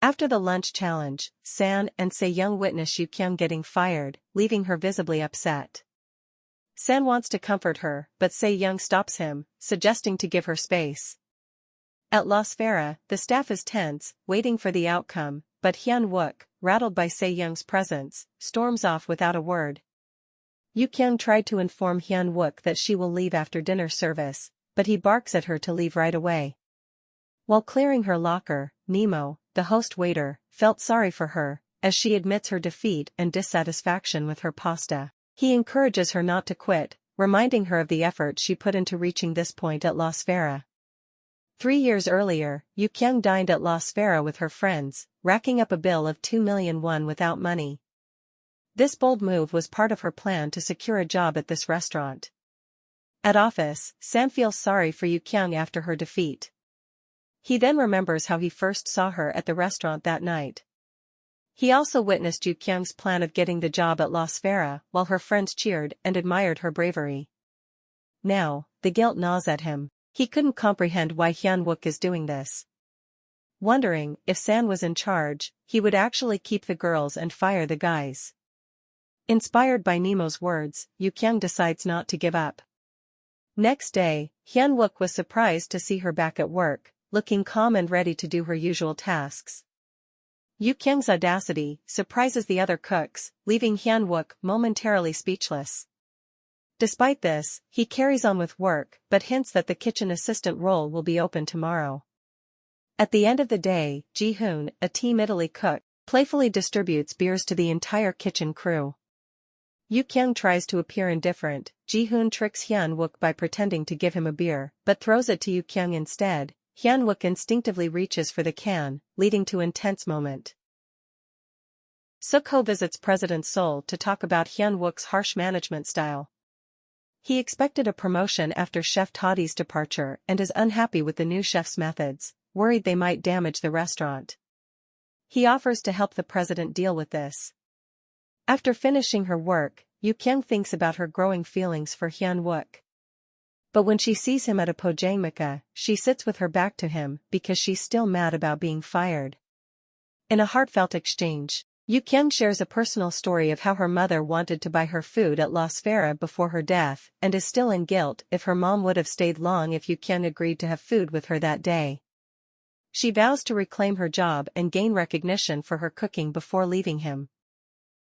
After the lunch challenge, San and Se-young witness Yu Kyung getting fired, leaving her visibly upset. San wants to comfort her, but Se-young stops him, suggesting to give her space. At La Sfera, the staff is tense, waiting for the outcome, but Hyun-wook, rattled by Se-young's presence, storms off without a word. Yu Kyung tried to inform Hyun-wook that she will leave after dinner service, but he barks at her to leave right away. While clearing her locker, Nemo, the host waiter, felt sorry for her, as she admits her defeat and dissatisfaction with her pasta. He encourages her not to quit, reminding her of the effort she put into reaching this point at La Sfera. 3 years earlier, Yu Kyung dined at La Sfera with her friends, racking up a bill of 2 million won without money. This bold move was part of her plan to secure a job at this restaurant. At office, San feels sorry for Yu Kyung after her defeat. He then remembers how he first saw her at the restaurant that night. He also witnessed Yu Kyung's plan of getting the job at La Sfera, while her friends cheered and admired her bravery. Now, the guilt gnaws at him. He couldn't comprehend why Hyun-wook is doing this. Wondering if San was in charge, he would actually keep the girls and fire the guys. Inspired by Nemo's words, Yu Kyung decides not to give up. Next day, Hyun-wook was surprised to see her back at work, looking calm and ready to do her usual tasks. Yu Kyung's audacity surprises the other cooks, leaving Hyun-wook momentarily speechless. Despite this, he carries on with work, but hints that the kitchen assistant role will be open tomorrow. At the end of the day, Ji-hoon, a Team Italy cook, playfully distributes beers to the entire kitchen crew. Yu Kyung tries to appear indifferent. Ji-hoon tricks Hyun-wook by pretending to give him a beer, but throws it to Yu Kyung instead. Hyun-wook instinctively reaches for the can, leading to intense moment. Suk-ho visits President Sol to talk about Hyun-wook's harsh management style. He expected a promotion after Chef Toddy's departure and is unhappy with the new chef's methods, worried they might damage the restaurant. He offers to help the president deal with this. After finishing her work, Yu Kyung thinks about her growing feelings for Hyun-wook. But when she sees him at a pojangmaka, she sits with her back to him because she's still mad about being fired. In a heartfelt exchange, Yu Kyung shares a personal story of how her mother wanted to buy her food at La Sfera before her death and is still in guilt if her mom would have stayed long if Yu Kyung agreed to have food with her that day. She vows to reclaim her job and gain recognition for her cooking before leaving him.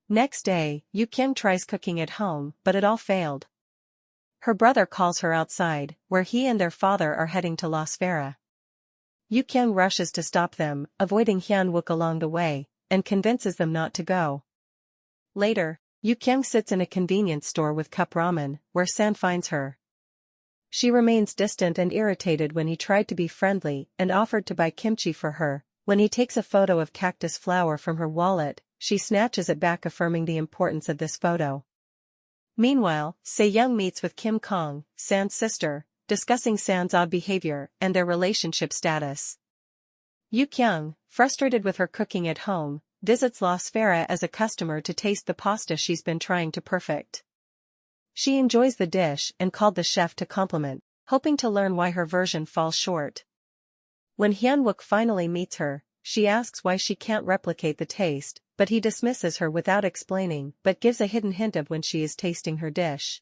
Next day, Yu Kyung tries cooking at home, but it all failed. Her brother calls her outside, where he and their father are heading to La Sfera. Yu Kyung rushes to stop them, avoiding Hyun-wook along the way, and convinces them not to go. Later, Yu Kyung sits in a convenience store with cup ramen, where San finds her. She remains distant and irritated when he tried to be friendly and offered to buy kimchi for her. When he takes a photo of cactus flower from her wallet, she snatches it back, affirming the importance of this photo. Meanwhile, Se-young meets with Kim Kong, San's sister, discussing San's odd behavior and their relationship status. Yu Kyung, frustrated with her cooking at home, visits La Sfera as a customer to taste the pasta she's been trying to perfect. She enjoys the dish and called the chef to compliment, hoping to learn why her version falls short. When Hyun-wook finally meets her, she asks why she can't replicate the taste, but he dismisses her without explaining but gives a hidden hint of when she is tasting her dish.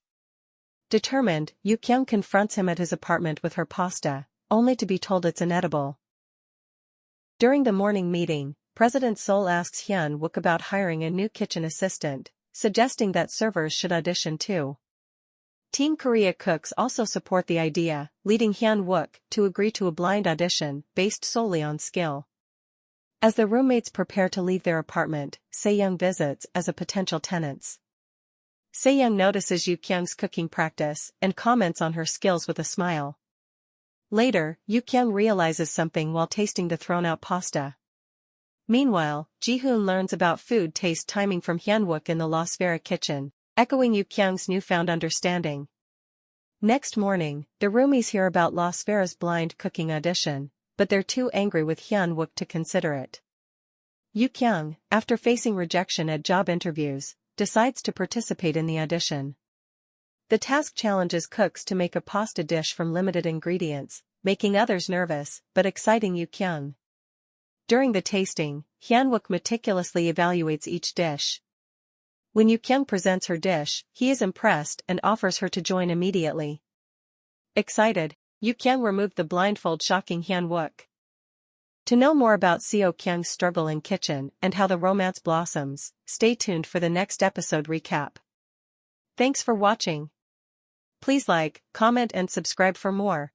Determined, Yu Kyung confronts him at his apartment with her pasta, only to be told it's inedible. During the morning meeting, President Sol asks Hyun-wook about hiring a new kitchen assistant, suggesting that servers should audition too. Team Korea cooks also support the idea, leading Hyun-wook to agree to a blind audition based solely on skill. As the roommates prepare to leave their apartment, Se-young visits as a potential tenant. Se-young notices Yu Kyung's cooking practice and comments on her skills with a smile. Later, Yu Kyung realizes something while tasting the thrown-out pasta. Meanwhile, Ji-hoon learns about food taste timing from Hyun-wook in the La Sfera kitchen, echoing Yu Kyung's newfound understanding. Next morning, the roomies hear about La Sfera's blind cooking audition, but they're too angry with Hyun-wook to consider it. Yu Kyung, after facing rejection at job interviews, decides to participate in the audition. The task challenges cooks to make a pasta dish from limited ingredients, making others nervous, but exciting Yu Kyung. During the tasting, Hyun-wook meticulously evaluates each dish. When Yu-kyung presents her dish, he is impressed and offers her to join immediately. Excited, Yu-kyung removed the blindfold, shocking Hyun-wook. To know more about Seo-kyung's struggle in kitchen and how the romance blossoms, stay tuned for the next episode recap. Thanks for watching. Please like, comment and subscribe for more.